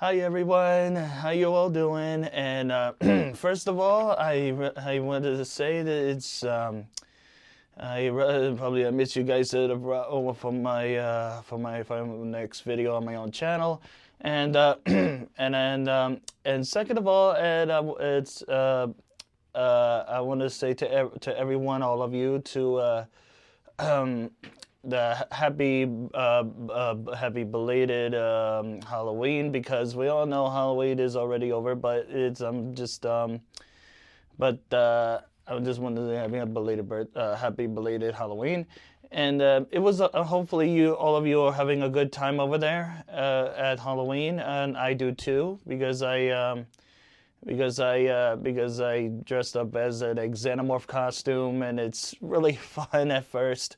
Hi everyone, how you all doing? And first of all, I wanted to say that probably I miss you guys that have brought over for my next video on my own channel, and and second of all, I want to say to everyone, all of you, to um, the happy belated Halloween, because we all know Halloween is already over, but it's but I just wanted to have a happy belated Halloween, and it was hopefully you all of you are having a good time over there at Halloween, and I do too, because I dressed up as an xenomorph costume, and it's really fun at first,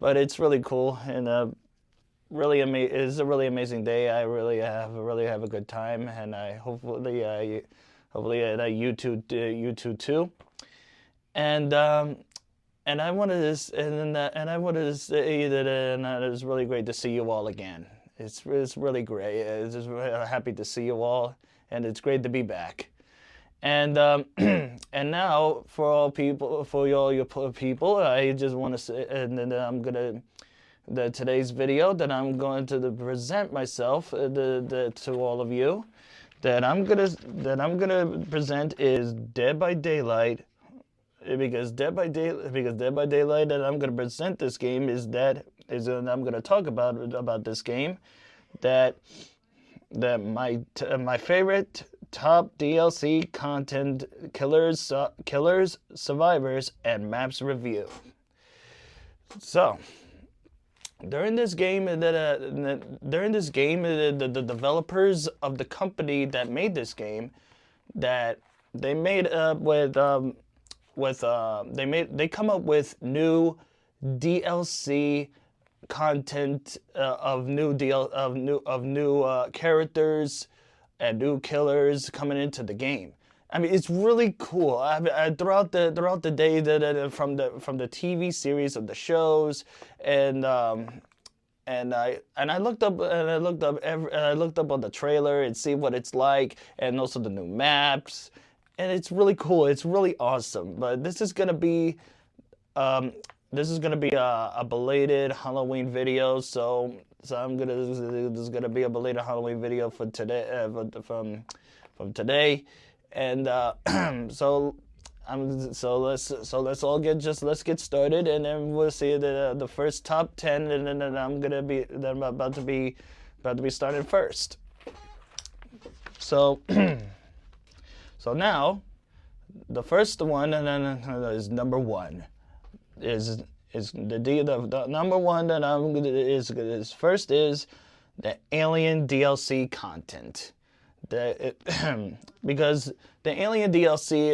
but it's really cool, and it's a really amazing day. I really have a good time, and hopefully you too. And I wanted to say that it was really great to see you all again. It's really great. It's just really happy to see you all, and it's great to be back. And and now for all your people, I just want to say, and then today's video that I'm going to present myself to all of you, that I'm gonna present is Dead by Daylight, because Dead by Daylight that I'm gonna present this game and I'm gonna talk about this game, that my favorite top DLC content, killers, survivors, and maps review. So, during this game, the developers of the company that made this game, that they made up they come up with new DLC content, of new characters and new killers coming into the game. I mean, it's really cool. Throughout the day, from the TV series of the shows, and I looked up on the trailer and see what it's like, and also the new maps, and it's really cool. It's really awesome. But this is gonna be a belated Halloween video, so this is gonna be a belated Halloween video for today, from today, and let's get started, and then we'll see the first top 10, and then I'm about to be started first. So so now the first one, and then is number one. Is the number one that I'm gonna is first is the Alien DLC content. Because the Alien DLC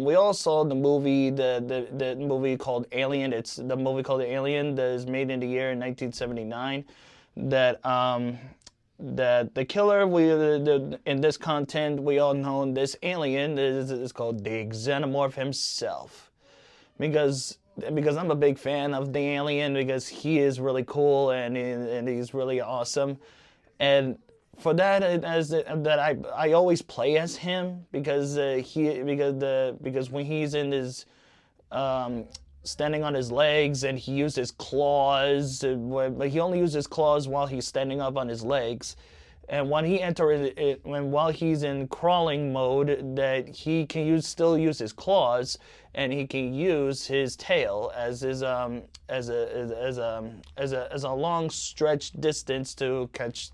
we all saw the movie, the movie called Alien. It's the movie called Alien that is made in the year 1979. That the killer in this content, we all know this alien is called the Xenomorph himself. Because I'm a big fan of the alien, because he is really cool, and he's really awesome, and for that, I always play as him, because when he's in his standing on his legs, and he uses claws, but he only uses claws while he's standing up on his legs. And when while he's in crawling mode, that he can still use his claws, and he can use his tail as a long stretch distance to catch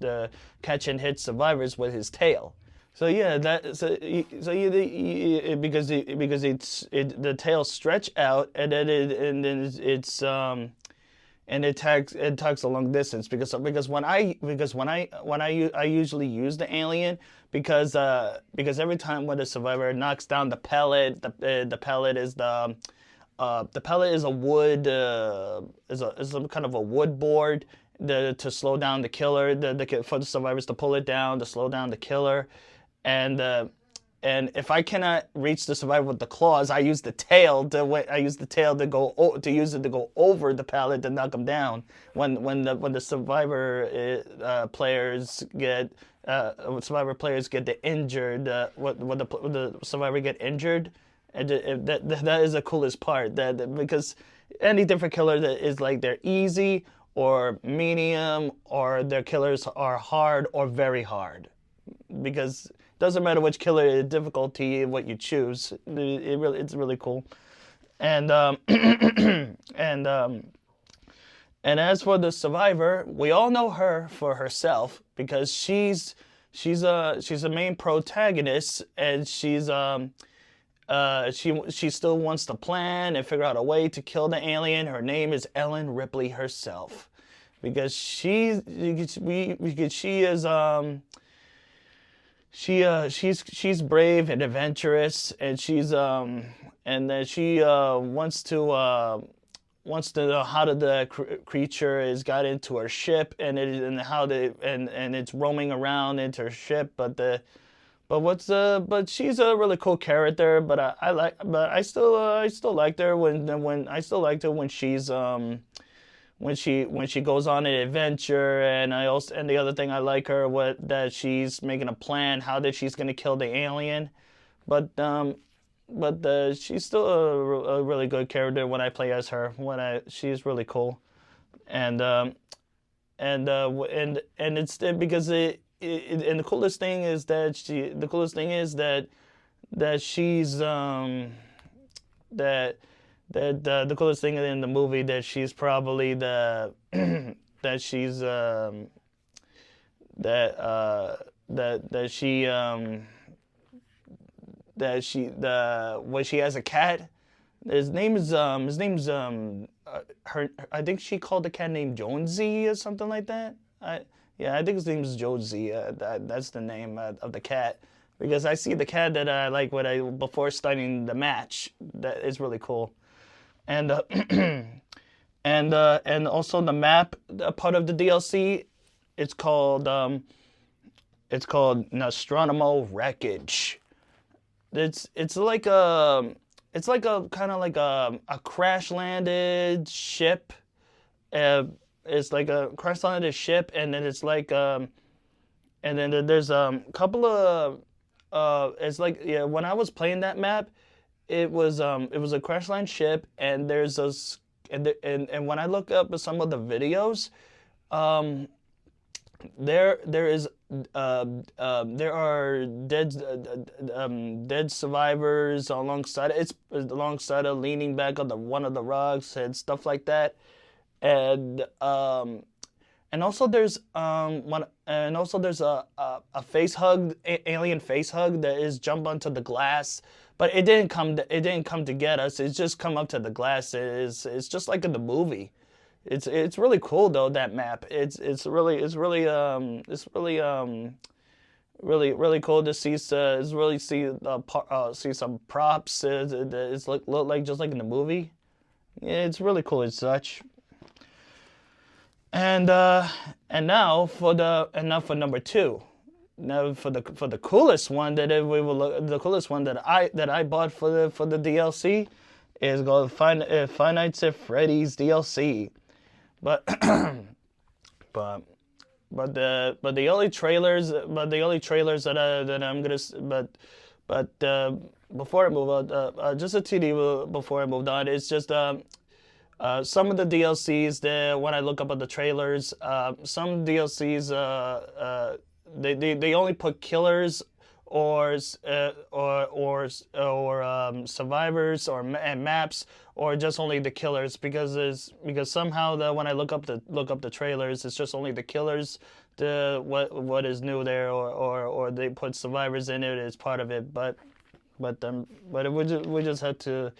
and hit survivors with his tail. So yeah, because the tail stretch out, and then it talks a long distance, because I usually use the alien, because every time when the survivor knocks down the pellet, the pellet is a wood, is some kind of a wood board, to slow down the killer, for the survivors to pull it down to slow down the killer, and and if I cannot reach the survivor with the claws, I use the tail to use it to go over the pallet to knock them down. When the survivor players get the injured, when the survivor get injured, and that is the coolest part. Because any different killer that is like they're easy or medium, or their killers are hard or very hard, because it doesn't matter which killer difficulty what you choose. It's really cool. And and as for the survivor, we all know her for herself, because she's a main protagonist, and she still wants to plan and figure out a way to kill the alien. Her name is Ellen Ripley herself, because she's brave and adventurous, and then she wants to know how the creature has got into her ship, and it's roaming around into her ship, but she's a really cool character. But I still liked her when she goes on an adventure. And the other thing I like her, that she's making a plan how that she's gonna kill the alien. But she's still a really good character when I play as her. She's really cool. And it's because and the coolest thing is that she's the coolest thing in the movie, that she's probably the that she's when she has a cat. His name's her. I think she called the cat named Jonesy or something like that. Yeah, I think his name is Josie. That's the name of the cat, because I see the cat that I like before starting the match. That is really cool, and and also the map, part of the DLC. It's called Nostromo Wreckage. It's like a kind of like a crash landed ship. It's like a crash landed ship, and then it's like and then there's a couple of it's like, yeah, when I was playing that map, it was a crash land ship, and there's and when I look up some of the videos, there are dead survivors alongside it. It's alongside of leaning back on one of the rocks and stuff like that. And also there's a face hug, alien face hug, that is jump onto the glass, but it didn't come to get us. It's just come up to the glass. It's just like in the movie. It's really cool though, that map. It's really cool to see. See some props. It's like look like just like in the movie. Yeah, it's really cool as such. And now for number two. Now for the coolest one the coolest one that I bought for the DLC is called Five Nights at Freddy's DLC. But the only trailers that I'm gonna before I move on, just a TD before I moved on, it's just some of the DLCs there. When I look up at the trailers, some DLCs they only put killers or survivors and maps, or just only the killers, because somehow when I look up the trailers, it's just only the killers. What is new there, or they put survivors in it as part of it, but we just have to.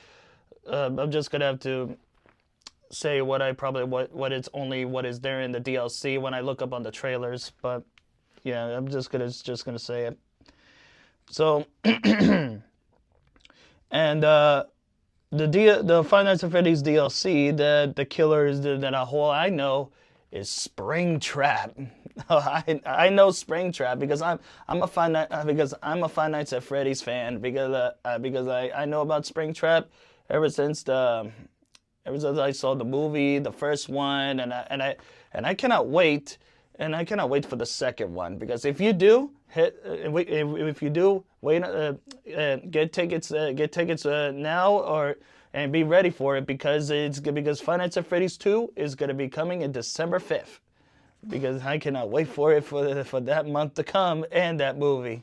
I'm just gonna have to say what is there in the DLC when I look up on the trailers, but yeah, I'm just gonna say it. So, and the Five Nights at Freddy's DLC, the killers that I know is Springtrap. I know Springtrap because I'm a Five Nights at Freddy's fan because I know about Springtrap ever since the ever since I saw the movie, the first one, and I cannot wait. And I cannot wait for the second one because if you do if you do wait, get tickets now or and be ready for it because Five Nights at Freddy's 2 is gonna be coming in December 5th because I cannot wait for it for that month to come and that movie,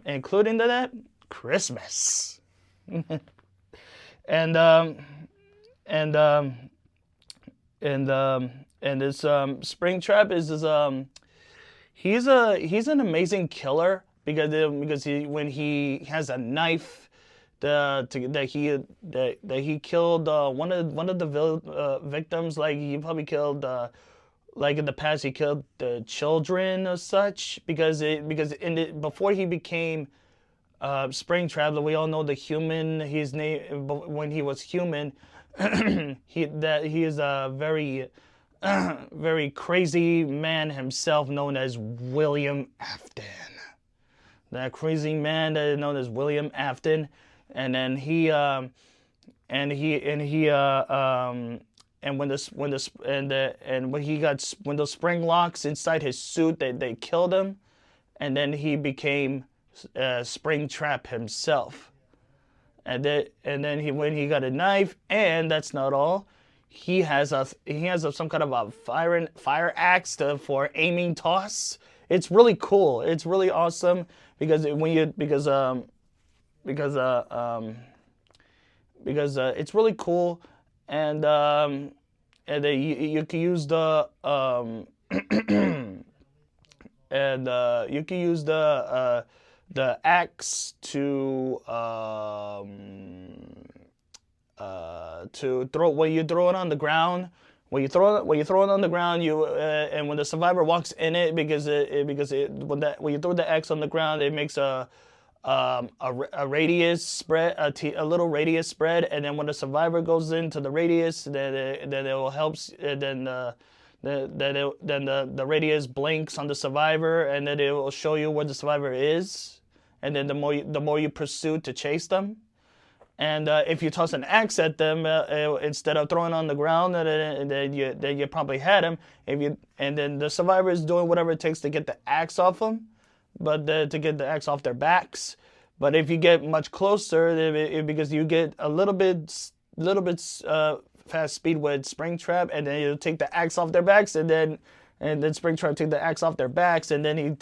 including that Christmas, and and and this Springtrap he's an amazing killer because when he has a knife that he killed one of the victims, like he probably killed like in the past he killed the children or such before he became Springtrap. We all know the human. His name when he was human, he is a very crazy man himself, known as William Afton. That crazy man that is known as William Afton, and then when the spring locks inside his suit, they killed him, and then he became Springtrap himself. And then when he got a knife, and that's not all. He has some kind of a fire axe for aiming toss. It's really cool. It's really awesome because it's really cool, and you can use the you can use the axe to throw when you throw it on the ground. When you throw it on the ground, and when the survivor walks in it, when you throw the axe on the ground, it makes a radius spread, a little radius spread, and then when the survivor goes into the radius, then it will help. Then the radius blinks on the survivor, and then it will show you where the survivor is, and then the more you pursue to chase them. And if you toss an axe at them instead of throwing on the ground, then you probably had him. And then the survivor is doing whatever it takes to get the axe off them, but to get the axe off their backs. But if you get much closer, because you get a little bit fast speed with Springtrap, and then you take the axe off their backs, and then Springtrap take the axe off their backs, and then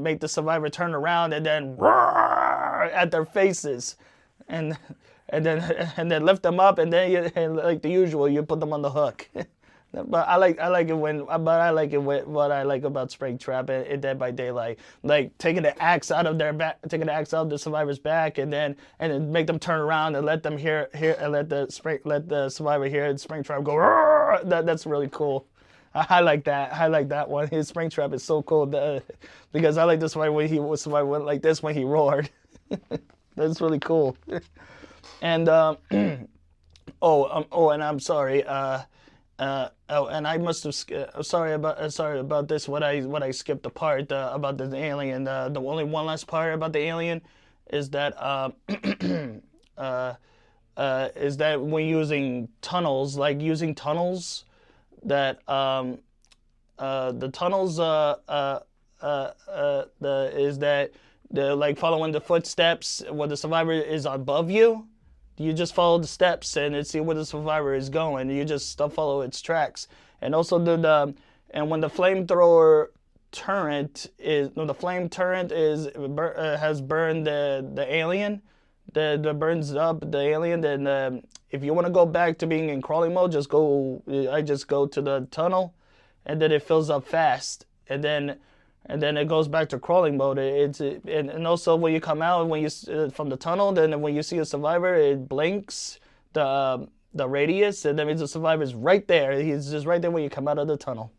make the survivor turn around and then roar at their faces. And then lift them up, and then like the usual, you put them on the hook. But I like it what I like about Springtrap and Dead by Daylight, like taking the axe out of the survivor's back, and then make them turn around and let them hear and let the survivor hear Springtrap go. Roar! That's really cool. I like that. I like that one. His Springtrap is so cool because I like this one when survivor went like this when he roared. That's really cool. And and I'm sorry. And I must have sorry about this. What I skipped the part about the alien. The only one last part about the alien is that is that when using tunnels, that the tunnels is that the like following the footsteps where the survivor is above you. You just follow the steps and see where the survivor is going. You just follow its tracks. And also and when the flamethrower turret has burned the alien, that burns up the alien. Then if you want to go back to being in crawling mode, I just go to the tunnel, and then it fills up fast, and then it goes back to crawling mode. And also when you come out from the tunnel, then when you see a survivor, it blinks the radius, and that means the survivor's right there. He's just right there when you come out of the tunnel.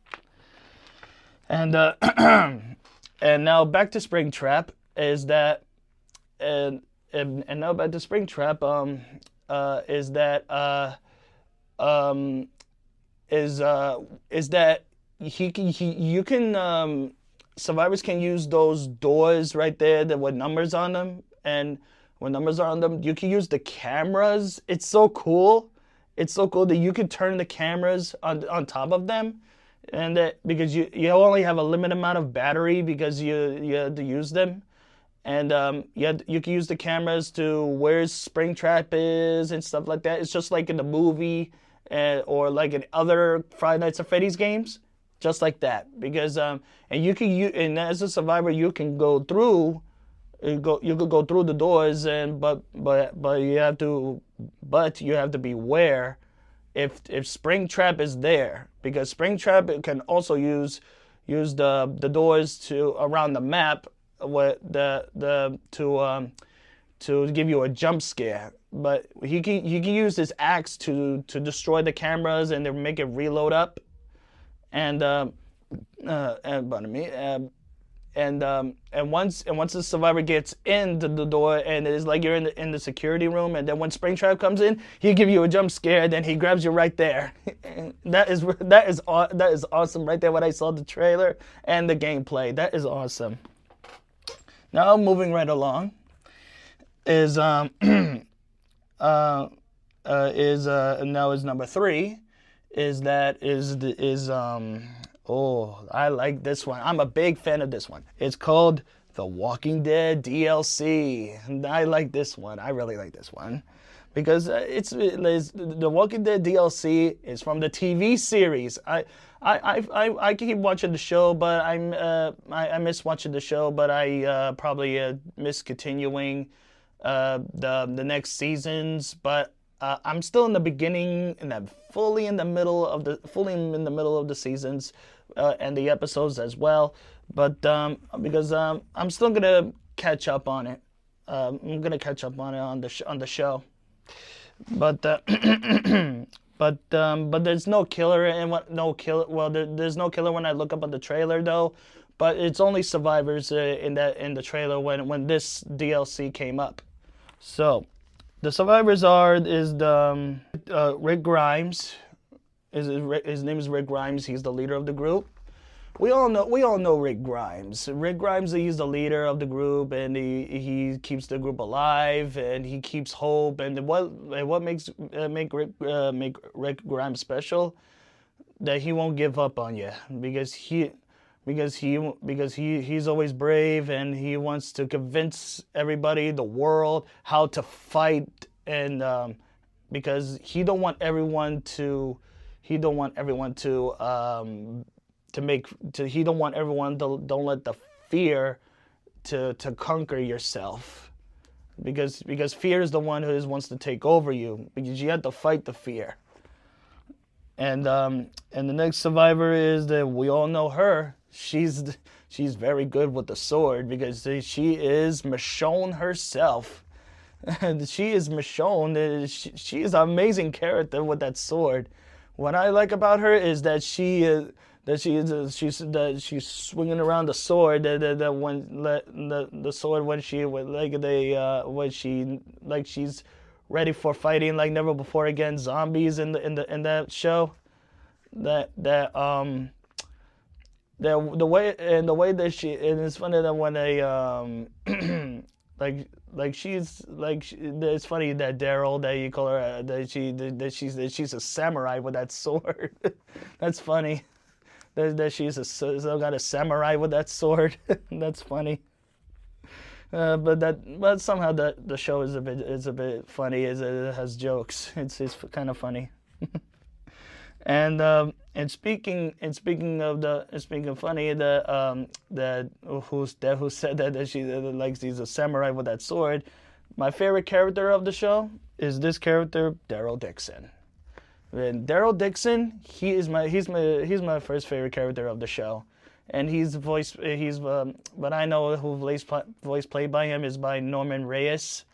And and now back to Springtrap is that now back to Springtrap is that is that you can survivors can use those doors right there that with numbers on them, and when numbers are on them, you can use the cameras. It's so cool. It's so cool that you can turn the cameras on top of them, and that because you only have a limited amount of battery because you have to use them, and you can use the cameras to where Springtrap is and stuff like that. It's just like in the movie, or like in other Friday Nights at Freddy's games, just like that. Because and and as a survivor, you can go through. You could go through the doors, and but you have to beware if Springtrap is there, because Springtrap can also use the doors to around the map, what the to give you a jump scare. But he can use his axe to destroy the cameras and to make it reload up, and pardon me. And once the survivor gets into the door, and it's like you're in the security room, and then when Springtrap comes in, he give you a jump scare, then he grabs you right there. that is awesome right there. When I saw the trailer and the gameplay, that is awesome. Now moving right along is now is number 3 is oh, I like this one. I'm a big fan of this one. It's called The Walking Dead DLC. And I like this one. I really like this one because it's The Walking Dead DLC is from the TV series. I keep watching the show, but I miss watching the show, but I probably miss continuing the next seasons. But I'm still in the beginning, and I'm fully in the middle of the seasons and the episodes as well. But because I'm still gonna catch up on it. I'm gonna catch up on it on the show. But but there's no killer, and there's no killer when I look up on the trailer though. But it's only survivors in the trailer when this DLC came up. So the survivors is the Rick Grimes. His name is Rick Grimes. He's the leader of the group. We all know Rick Grimes. Rick Grimes, he's the leader of the group, and he keeps the group alive, and he keeps hope. And what makes make Rick Grimes special? That he won't give up on you, because he's always brave, and he wants to convince everybody, the world, how to fight, and because he don't want everyone to don't let the fear to conquer yourself, because fear is the one who wants to take over you, because you have to fight the fear. And the next survivor is that we all know her. She's very good with the sword, because she is Michonne herself. She is Michonne. She is an amazing character with that sword. What I like about her is that she's swinging around the sword. The sword when she's ready for fighting like never before against zombies in that show. The way that it's funny that when they it's funny that Daryl, that you call her, that she's a samurai with that sword. That's funny. That she's still got a samurai with that sword. That's funny. But somehow the show is a bit funny, as it has jokes. It's kind of funny. And speaking of funny, who said that she likes he's a samurai with that sword. My favorite character of the show is this character, Daryl Dixon. And Daryl Dixon, he's my first favorite character of the show. And but I know who voice played by him is by Norman Reyes.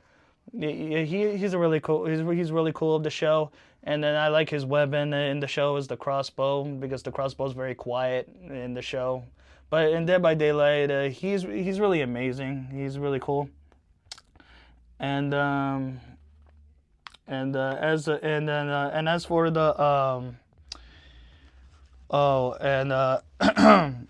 He's really cool of the show. And then I like his weapon in the show is the crossbow, because the crossbow is very quiet in the show. But in Dead by Daylight, he's really amazing. He's really cool. And as for the Oh, and I'm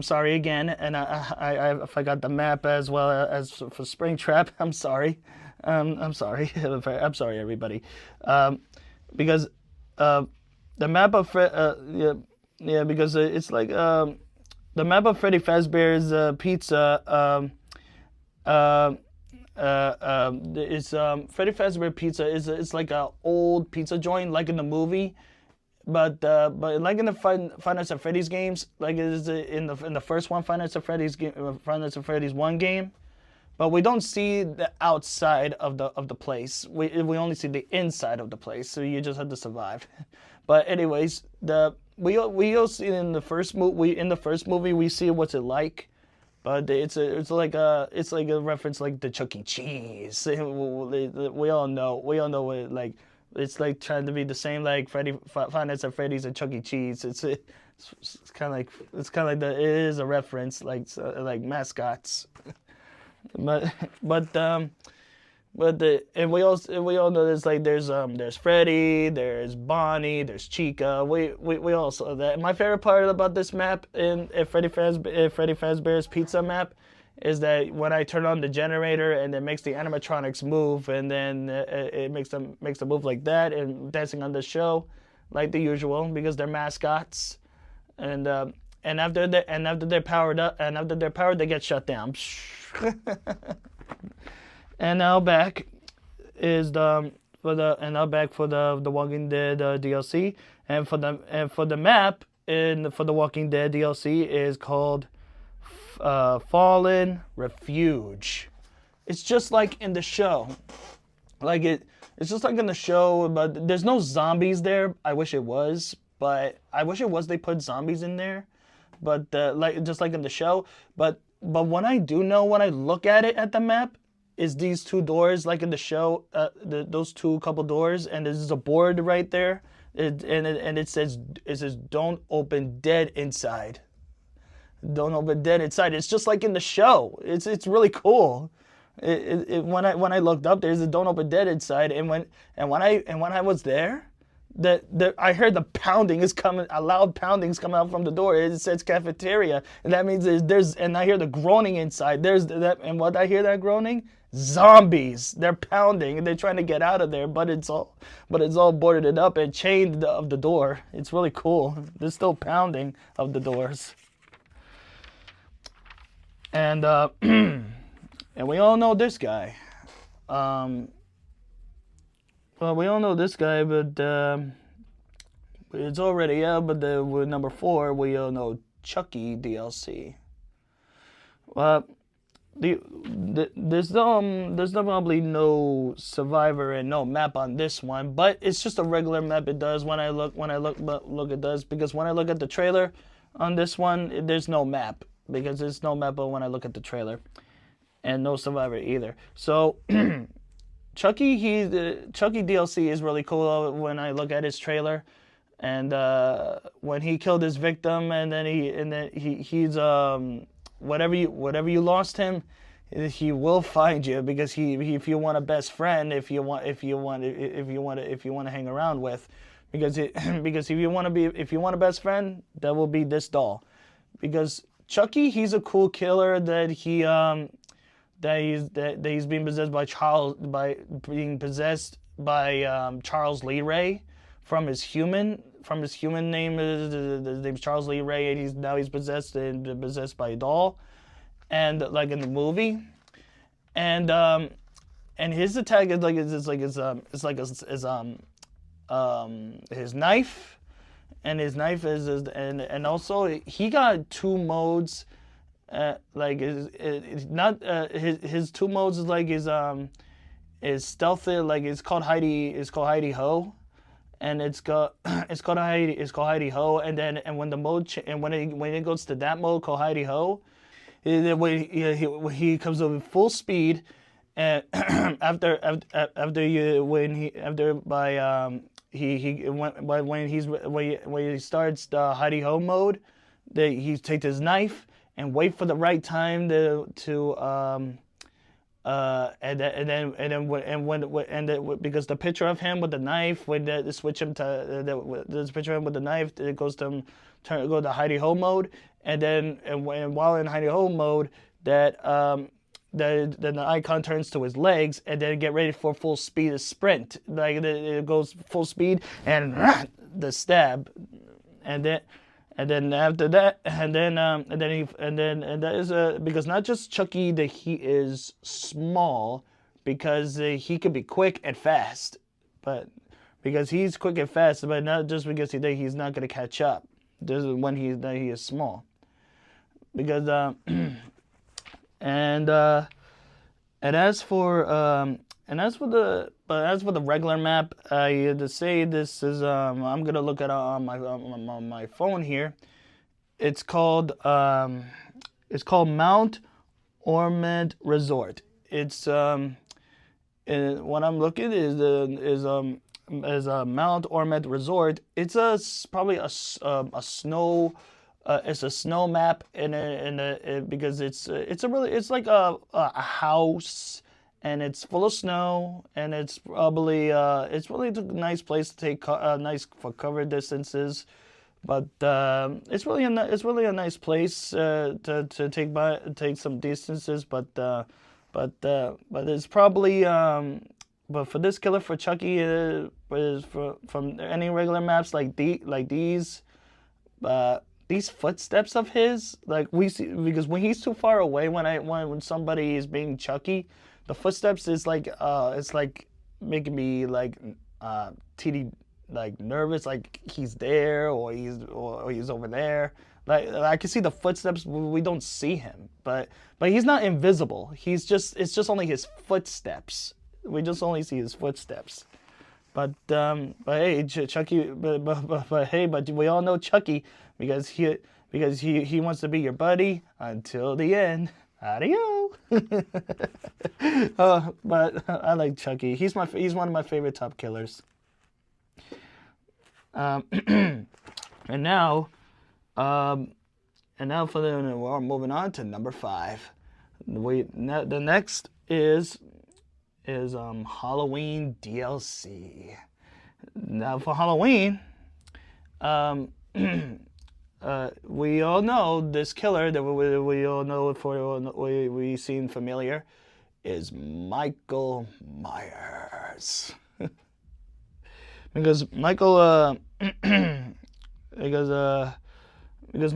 sorry again, and I forgot the map as well as for Springtrap. I'm sorry, I'm sorry, I'm sorry, everybody, because uh, the map of yeah, because it's like the map of Freddy Fazbear's Pizza. Uh, it's Freddy Fazbear Pizza is it's like a old pizza joint, like in the movie, but like in the Five Nights at Freddy's games, like it is in the first one, Five Nights at Freddy's one game. But we don't see the outside of the place. We only see the inside of the place. So you just have to survive. But anyways, we all see in the first movie we see what's it like. But it's like a reference like the Chuck E. Cheese. We all know what like it's like trying to be the same like Five Nights at Freddy's and Chuck E. Cheese. It's kind of like it is a reference like mascots. But and we all know there's Freddy, there's Bonnie, there's Chica. We all saw that. My favorite part about this map in Freddy Fazbear's Pizza map is that when I turn on the generator and it makes the animatronics move, and then it makes them move like that and dancing on the show, like the usual, because they're mascots. And after they're powered up, they get shut down. And now back is for the Walking Dead DLC, and for the map for the Walking Dead DLC is called Fallen Refuge. It's just like in the show, it's just like in the show, but there's no zombies there. I wish it was, they put zombies in there, but like just like in the show. But what I do know when I look at it at the map is these two doors, like in the show, those two couple doors, and there's a board right there, and it says "Don't open dead inside." Don't open dead inside. It's just like in the show. It's really cool. When I looked up, there's a "Don't open dead inside," and when I was there, I heard the pounding is coming, a loud pounding is coming out from the door. It says cafeteria, and that means there's and I hear the groaning inside. There's that, and what I hear that groaning? Zombies. They're pounding and they're trying to get out of there, but it's all boarded up and chained of the door. It's really cool. There's still pounding of the doors, and and we all know this guy. Well, we all know this guy, but it's already out. But with number 4, we all know Chucky DLC. Well, there's probably no survivor and no map on this one, but it's just a regular map. It does when I look it does, because when I look at the trailer on this one, there's no map, because there's no map. But when I look at the trailer, and no survivor either. So. Chucky DLC is really cool when I look at his trailer, and when he killed his victim, and then he's whatever you lost him, he will find you, because if you want a best friend, if you want to hang around with, because if you want a best friend, that will be this doll, because Chucky, he's a cool killer that he's being possessed by Charles Lee Ray from his human name. His name's Charles Lee Ray, and he's possessed by a doll, and like in the movie, and his attack is his knife, and his knife and also he got 2 modes. His 2 modes is like is stealthy, like it's called Heidi Ho, and it's called Heidi Ho, and when the mode when it goes to that mode called Heidi Ho, he comes up with full speed, and when he starts the Heidi Ho mode, he takes his knife and wait for the right time to Because the picture of him with the knife, when they switch him to this picture of him with the knife, it goes to go to hidey ho mode, while in hidey ho mode, then the icon turns to his legs, and then get ready for full speed sprint. Like it goes full speed and the stab, and then after that, and that is because not just Chucky that he is small, because he could be quick and fast, but because he's quick and fast, but not just because he's not gonna catch up. This is when he is small, because and as for the regular map, I to say this is I'm gonna look at it on my phone here. It's called Mount Ormond Resort. It's what I'm looking is a Mount Ormond Resort. It's probably a snow. It's a snow map, because it's like a house, and it's full of snow, and it's probably it's really a nice place to take nice for cover distances, but it's really a nice place to take some distances, but it's probably but for this killer, for Chucky, is from any regular maps like these. These footsteps of his, like we see, because when he's too far away, when somebody is being Chucky, the footsteps is like it's like making me like TD like nervous, like he's there or he's over there. Like I can see the footsteps, we don't see him, but he's not invisible. It's just only his footsteps. We just only see his footsteps. But hey, Chucky. But we all know Chucky because he wants to be your buddy until the end. Adios. But I like Chucky. He's one of my favorite top killers. And now we're moving on to number 5. The next is Halloween DLC. Now for Halloween, we all know this killer that we all know we seen familiar is Michael Myers. Because Michael because that's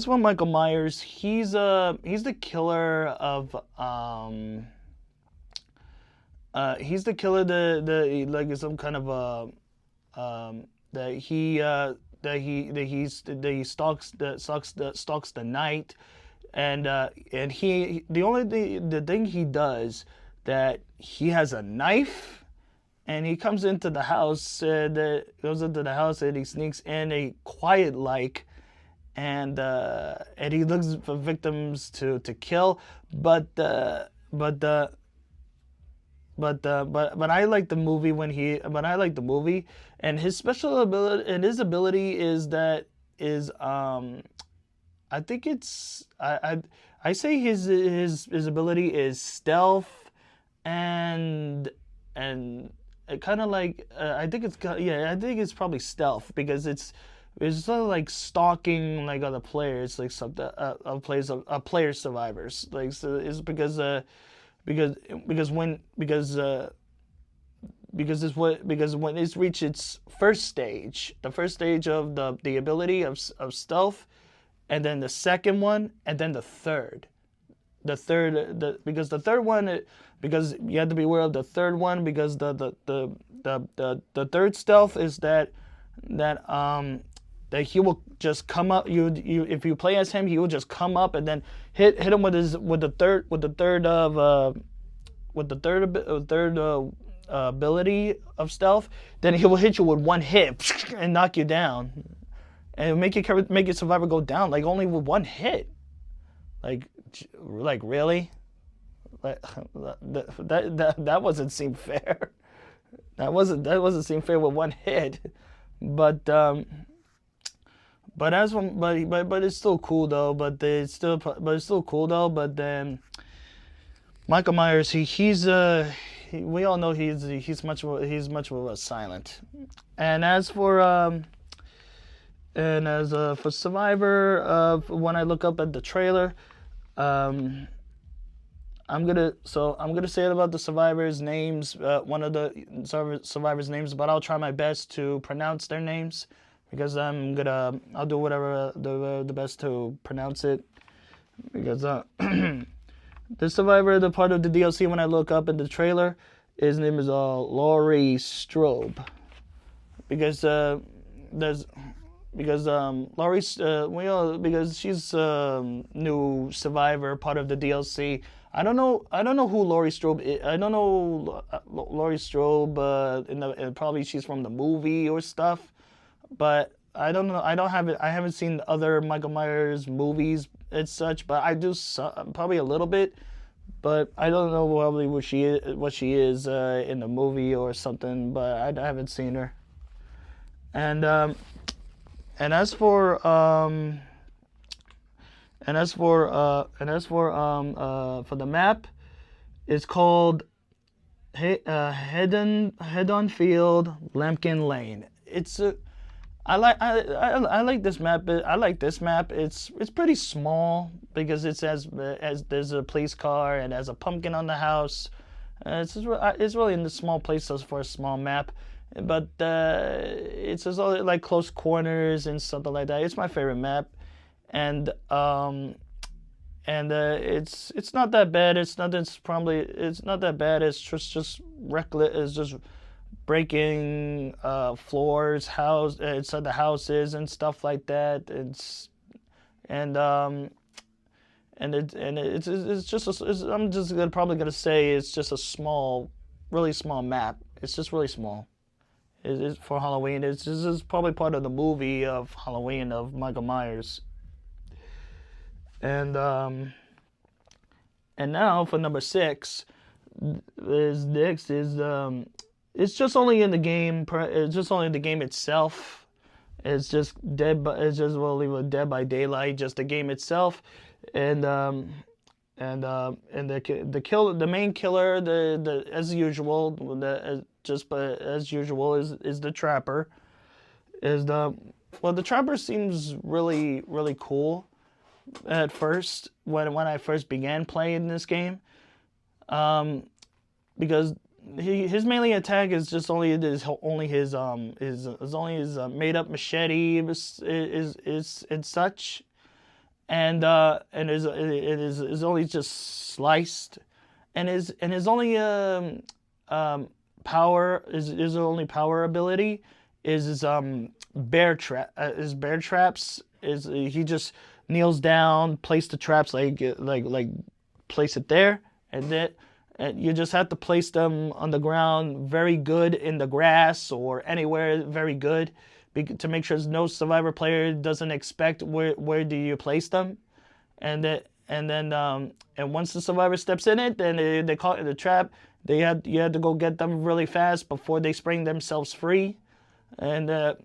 what Michael Myers, he's the killer of he's the killer the like some kind of that he stalks the night, and he the thing he does, that he has a knife, and he comes into the house, goes into the house, and he sneaks in a quiet like, and he looks for victims to kill, but I like the movie and his special ability, and his ability is I think it's I say his ability is stealth, and kind of like I think it's probably stealth, because it's sort of like stalking like other players, like some player survivors, like, so it's because when it's reached its first stage, the first stage of the ability of stealth, and then the second one, and then the third. Because the third one, because you have to be aware of the third one, because the third stealth is that he will just come up. You if you play as him, he will just come up and then hit him with the third ability of stealth. Then he will hit you with one hit and knock you down, and make your survivor go down, like, only with one hit. Like really? That wasn't seem fair. That wasn't seem fair with one hit. But it's still cool though. But then Michael Myers, we all know he's much of a silent. And as for for Survivor, when I look up at the trailer, um, I'm gonna say it about the survivors' names. One of the survivors' names, but I'll try my best to pronounce their names because I'll do whatever the best to pronounce it because the survivor, the part of the DLC when I look up in the trailer, his name is Laurie Strode because there's because Laurie because she's new survivor part of the DLC. I don't know who Laurie Strode is. I don't know Laurie Strode, probably she's from the movie or stuff. But I don't know. I haven't seen other Michael Myers movies and such. But I do probably a little bit. But I don't know probably what she is in the movie or something. But I haven't seen her. And as for the map, it's called Hedon Field, Lampkin Lane. I like this map. I like this map. It's pretty small because it's as there's a police car and has a pumpkin on the house. It's really in the small places for a small map, but it's just all like close corners and something like that. It's my favorite map, and it's not that bad. It's not that bad. It's just reckless. It's just breaking floors, inside the houses and stuff like that. It's I'm just probably gonna say it's just a really small map. It's just really small. It's for Halloween. It's probably part of the movie of Halloween of Michael Myers. And now for number 6, it's just only in the game. It's just only in the game itself. It's just Dead by Daylight, just the game itself, and the main killer, as usual, as usual is the Trapper. The Trapper seems really cool at first when I first began playing this game, because his melee attack is just only his made up machete is and such, and is only just sliced, and his only power his only power ability is his bear traps. He just kneels down, place the traps like place it there, and then you just have to place them on the ground very good, in the grass or anywhere very good, to make sure no survivor player doesn't expect where do you place them, and once the survivor steps in it, then they call it the trap. You have to go get them really fast before they spring themselves free, but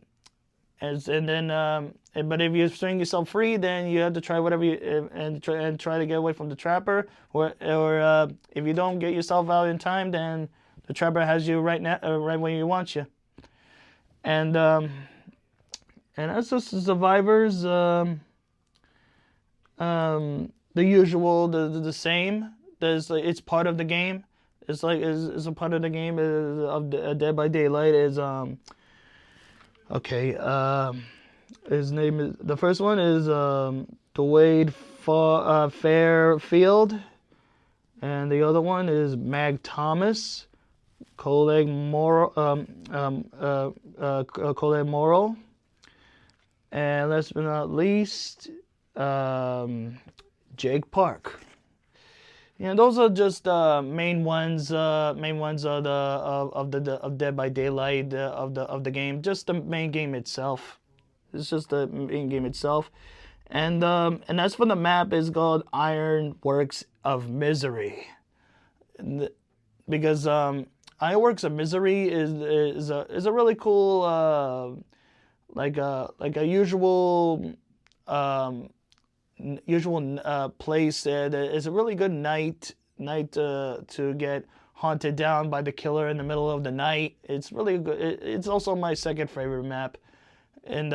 if you swing yourself free, then you have to try whatever and try to get away from the Trapper, or if you don't get yourself out in time, then the Trapper has you right where he wants you. And that's just the survivors. The usual, the same. It's part of the game. It's a part of the game of Dead by Daylight. His name is, the first one is Dwayne Fairfield, and the other one is Mag Thomas, Coleg Morrow, and last but not least, Jake Park. Those are just main ones of Dead by Daylight of the game. Just the main game itself. It's just the main game itself, and as for the map, is called Ironworks of Misery, because Ironworks of Misery is a really cool like a usual place. It's a really good night to get hunted down by the killer in the middle of the night. It's really good. It's also my second favorite map, and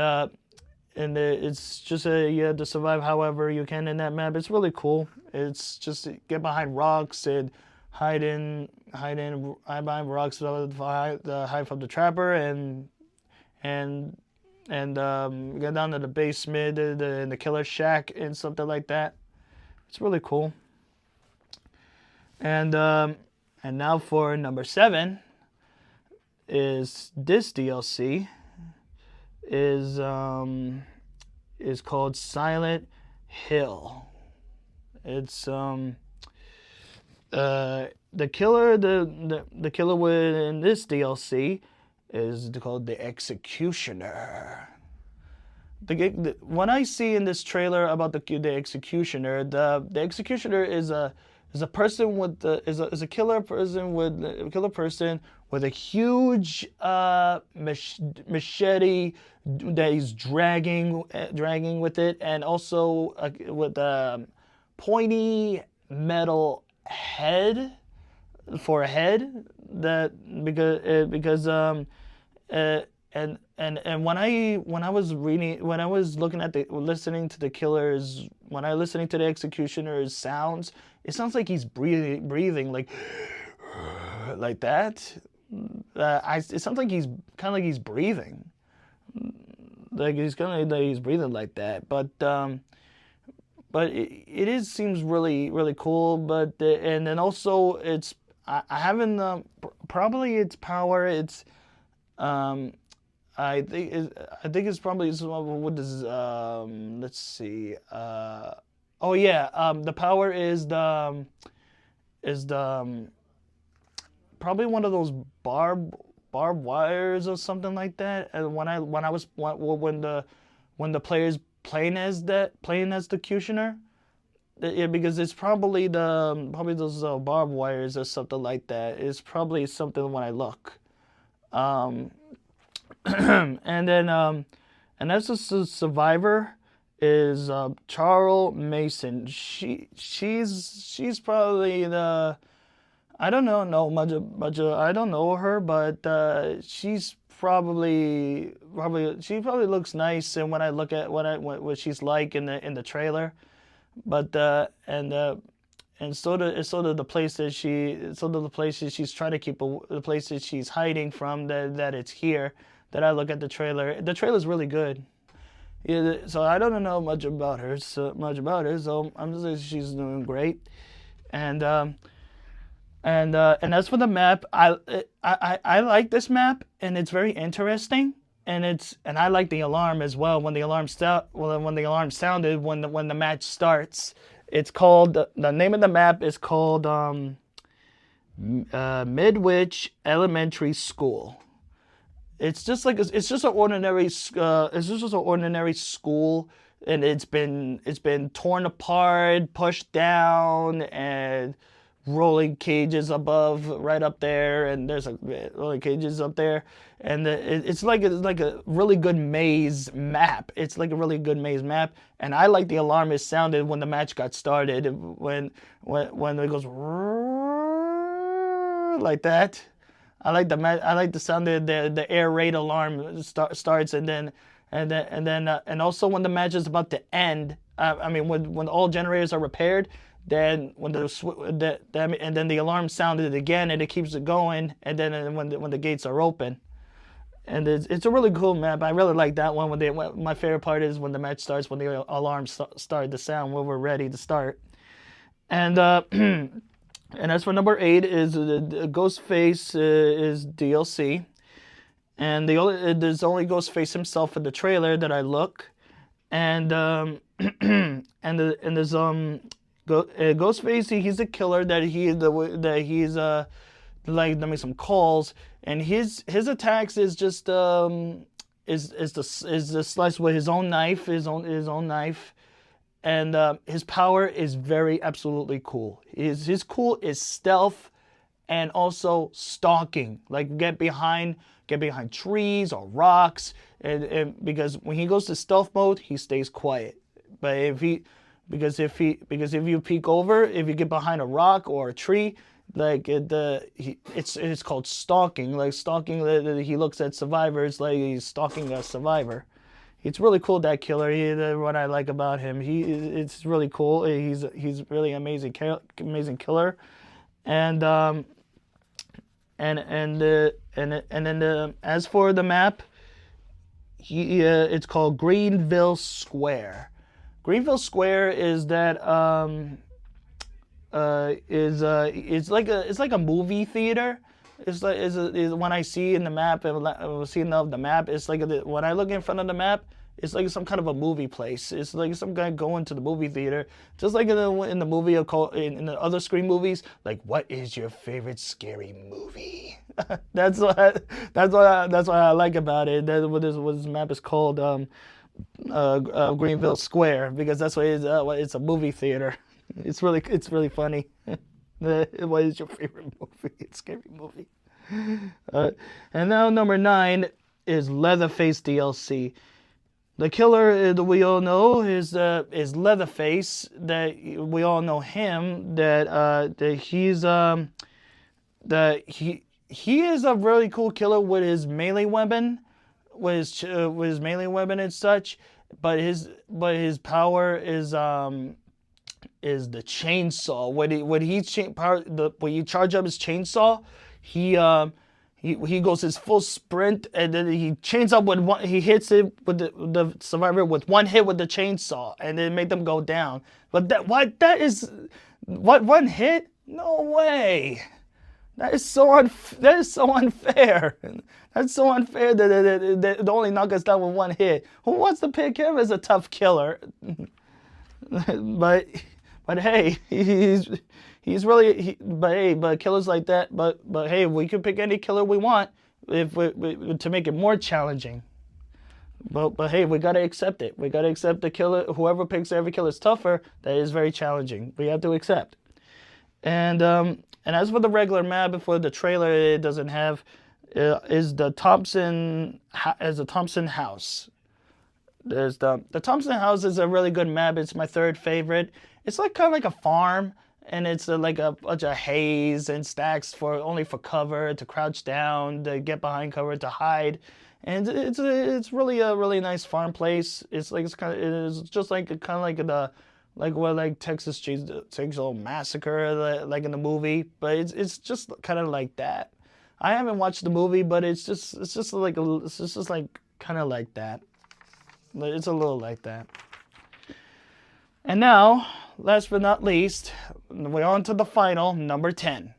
it's just you have to survive however you can in that map. It's really cool. It's just get behind rocks and hide behind rocks to hide from the trapper, and get down to the basement, in the killer shack, and something like that. It's really cool. And now for number 7 is this DLC is called Silent Hill. It's the killer in this DLC is called the Executioner. When I see in this trailer about the Executioner, the Executioner is a person with is a killer person with a huge machete that he's dragging with it, and also with a pointy metal head for a head, that because and when I was listening to the killer's, when I listening to the Executioner's sounds, it sounds like he's breathing like that. It sounds like he's kind of like he's breathing, like he's kind of like he's breathing like that. But it seems really cool. But and then also I haven't probably its power. It's I think it's probably what is let's see. Oh yeah, the power is the probably one of those barbed wires or something like that. And when the players playing as the Executioner, yeah, because it's probably those barbed wires or something like that. It's probably something when I look. And then and as a survivor is Charles Mason. She's probably the, I don't know much I don't know her, but she's probably she probably looks nice, and when I look at what she's like in the trailer, but and so do the places she's trying to keep, the places she's hiding from, that it's here, that I look at the trailer. The trailer's really good. Yeah, so I don't know much about her, so I'm just saying she's doing great. And as for the map, I like this map, and it's very interesting, and I like the alarm as well. When the alarm sounded when the match starts, it's called, the name of the map is called Midwich Elementary School. It's just an ordinary school, and it's been torn apart, pushed down, and rolling cages right up there, and there's rolling cages up there, and it's like a really good maze map. It's like a really good maze map, and I like the alarm it sounded when the match got started, when it goes like that. I like the sound of the air raid alarm starts, and also when the match is about to end. I mean, when all generators are repaired, then when then the alarm sounded again, and it keeps it going, and then when the gates are open, and it's a really cool map. I really like that one. My favorite part is when the match starts, when the alarm started to sound, when we're ready to start, and. And as for number 8 is Ghostface is DLC, and there's only Ghostface himself in the trailer that I look, and there's Ghostface. He's a killer that he's like to make some calls, and his attacks is just is to slice with his own knife, his own knife. And his power is very absolutely cool. His cool is stealth, and also stalking. Like get behind trees or rocks, and because when he goes to stealth mode, he stays quiet. But because if you peek over, if you get behind a rock or a tree, like it's called stalking. Like stalking, he looks at survivors like he's stalking a survivor. It's really cool, that killer. What I like about him, it's really cool. He's really amazing killer, and then as for the map, it's called Greenville Square. Greenville Square is that it's like a movie theater. It's like when I see in the map and seeing of the map, it's like when I look in front of the map, it's like some kind of a movie place. It's like some guy going to the movie theater, just like in the movie in the other Scream movies. Like, what is your favorite scary movie? that's what I like about it. That's what this map is called, Greenville Square, because that's what it is. It's a movie theater. It's really funny. What is your favorite movie? It's a scary movie. And now number 9 is Leatherface DLC. The killer that we all know is Leatherface. That we all know him. That he is a really cool killer with his melee weapon, with his melee weapon and such. But his power is the chainsaw. When you charge up his chainsaw, he goes his full sprint, and then he chains up with one. He hits it with the survivor with one hit with the chainsaw, and then make them go down. But that is one hit? No way. That is so unfair. That's so unfair that they only knock us down with one hit. Who wants to pick him as a tough killer? but hey, but killers like that. But hey, we can pick any killer we want if to make it more challenging. But hey, we gotta accept it. We gotta accept the killer. Whoever picks every killer is tougher. That is very challenging. We have to accept. And as for the regular map, for the trailer, it doesn't have is the Thompson house. There's the Thompson house is a really good map. It's my third favorite. It's like kind of like a farm, and it's like a bunch of haze and stacks only for cover, to crouch down, to get behind cover, to hide. And it's really a really nice farm place. It's just like kind of like the Texas Chainsaw Massacre, like in the movie, but it's just kind of like that. I haven't watched the movie, but it's just like kind of like that. It's a little like that. And now, last but not least, we're on to the final, number 10.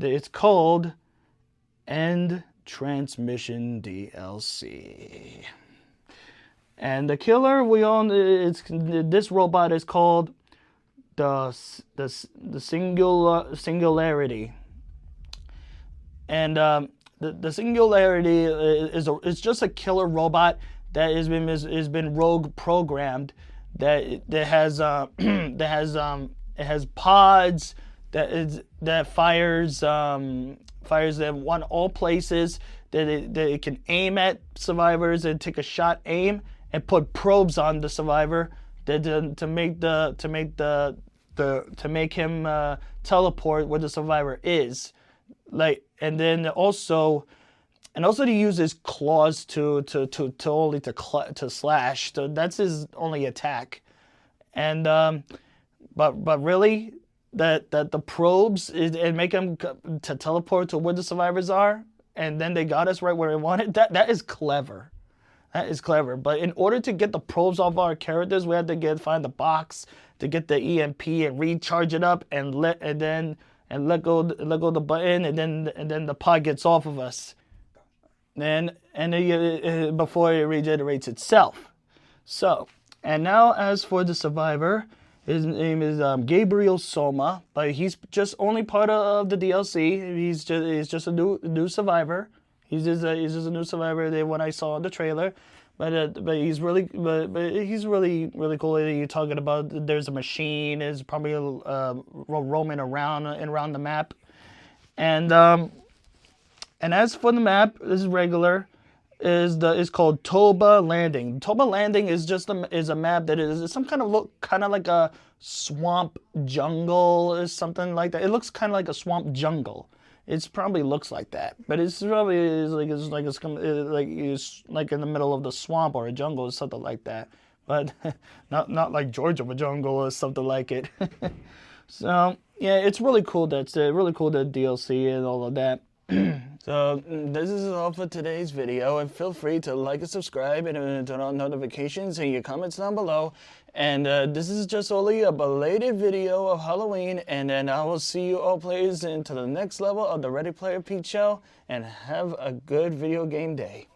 It's called End Transmission DLC. And the killer this robot is called the Singularity. And the Singularity is just a killer robot that has been rogue programmed. It has pods that fires that want all places, that it can aim at survivors and take a shot aim and put probes on the survivor to make him teleport where the survivor is, and also to use his claws to slash. So that's his only attack. And but really that the probes and make him to teleport to where the survivors are, and then they got us right where we wanted. That is clever. That is clever. But in order to get the probes off our characters, we had to find the box to get the EMP and recharge it up and let go the button, and then the pod gets off of us. Before it regenerates itself. So, and now as for the survivor, his name is Gabriel Soma, but he's just only part of the DLC. He's just a new survivor. He's just a new survivor. When I saw the trailer, but he's really cool. You're talking about there's a machine is probably roaming around the map, and as for the map, this is regular. is called Toba Landing. Toba Landing is just is a map that is some kind of look kind of like a swamp jungle or something like that. It looks kind of like a swamp jungle. It probably looks like that, but it's probably it's like in the middle of the swamp or a jungle or something like that. But not like Georgia of a jungle or something like it. So yeah, it's really cool. That's really cool, the DLC and all of that. So this is all for today's video, and feel free to like and subscribe and turn on notifications and your comments down below. And this is just only a belated video of Halloween, and then I will see you all players into the next level of the Ready Player Pete show, and have a good video game day.